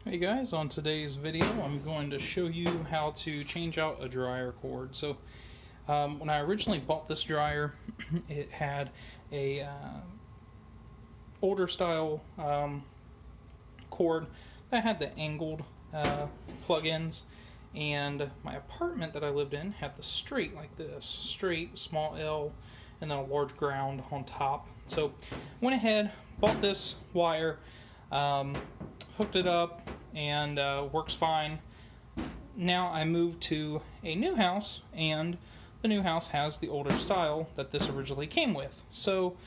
Hey guys, on today's video I'm going to show you how to change out a dryer cord. So when I originally bought this dryer it had a older style cord that had the angled plug-ins, and my apartment that I lived in had the straight like this, straight, small L, and then a large ground on top. So went ahead, bought this wire, hooked it up, and works fine. Now I moved to a new house, and the new house has the older style that this originally came with. So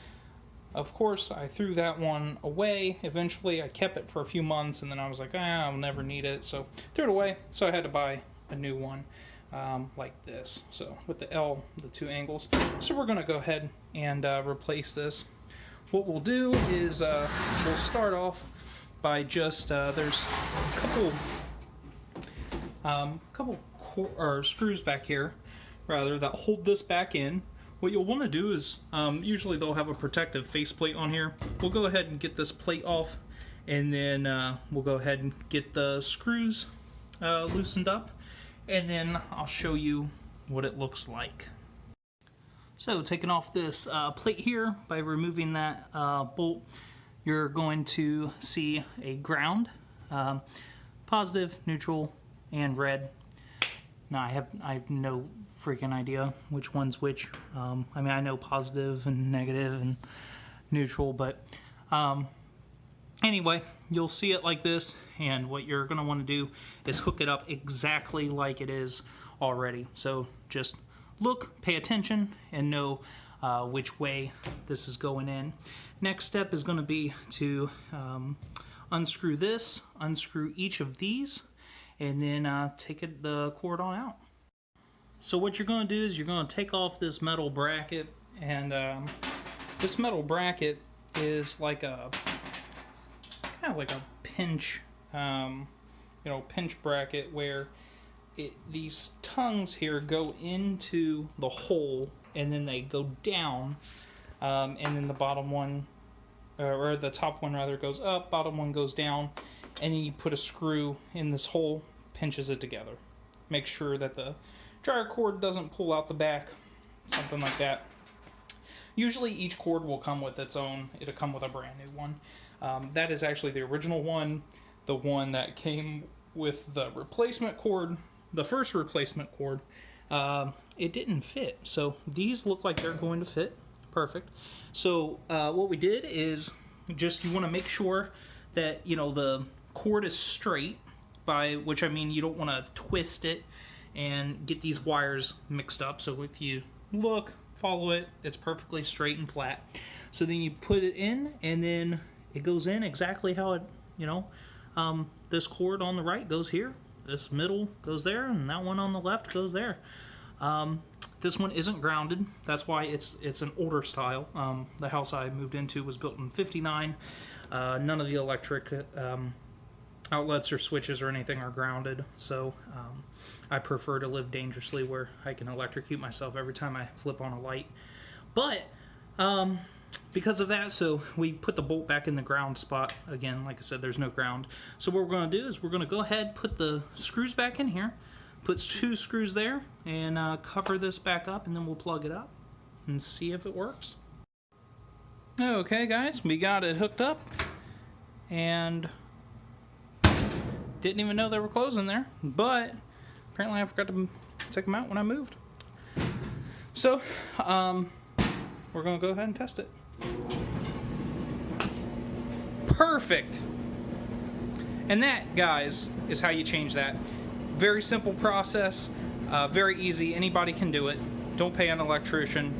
of course I threw that one away. Eventually I kept it for a few months, and then I was like, I'll never need it, so threw it away. So I had to buy a new one like this, so with the L, the two angles. So we're gonna go ahead and replace this. What we'll do is we'll start off by just there's a couple screws back here, rather, that hold this back in. What you'll want to do is usually they'll have a protective faceplate on here. We'll go ahead and get this plate off, and then we'll go ahead and get the screws loosened up, and then I'll show you what it looks like. So taking off this plate here, by removing that bolt, you're going to see a ground, positive, neutral, and red. Now I have no freaking idea which one's which. I mean, I know positive and negative and neutral, but anyway, you'll see it like this, and what you're going to want to do is hook it up exactly like it is already. So just look, pay attention, and know which way this is going in. Next step is going to be to unscrew this, unscrew each of these, and then take the cord on out. So what you're going to do is you're going to take off this metal bracket, and this metal bracket is like a kind of like a pinch, pinch bracket, where these tongues here go into the hole, and then they go down, and then the bottom one, or the top one rather, goes up, bottom one goes down, and then you put a screw in this hole, pinches it together. Make sure that the dryer cord doesn't pull out the back, something like that. Usually each cord will come with its own, it'll come with a brand new one. That is actually the original one, the one that came with the replacement cord, the first replacement cord. It didn't fit, so these look like they're going to fit perfect. So what we did is just, you want to make sure that the cord is straight, by which I mean you don't want to twist it and get these wires mixed up. So if you look, follow it, it's perfectly straight and flat. So then you put it in, and then it goes in exactly how it, this cord on the right goes here, this middle goes there, and that one on the left goes there. This one isn't grounded. That's why it's an older style. The house I moved into was built in '59. None of the electric outlets or switches or anything are grounded. So I prefer to live dangerously, where I can electrocute myself every time I flip on a light. But because of that, so we put the bolt back in the ground spot. Again, like I said, there's no ground. So what we're going to do is we're going to go ahead, put the screws back in here, put 2 screws there, and cover this back up, and then we'll plug it up and see if it works. Okay guys, we got it hooked up, and didn't even know they were closing there, but apparently I forgot to take them out when I moved. So we're gonna go ahead and test it. Perfect. And that, guys, is how you change that. Very simple process, very easy. Anybody can do it. Don't pay an electrician.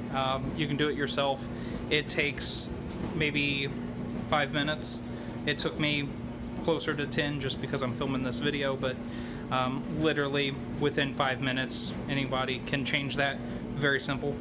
You can do it yourself. It takes maybe 5 minutes. It took me closer to 10 just because I'm filming this video, but literally within 5 minutes anybody can change that. Very simple.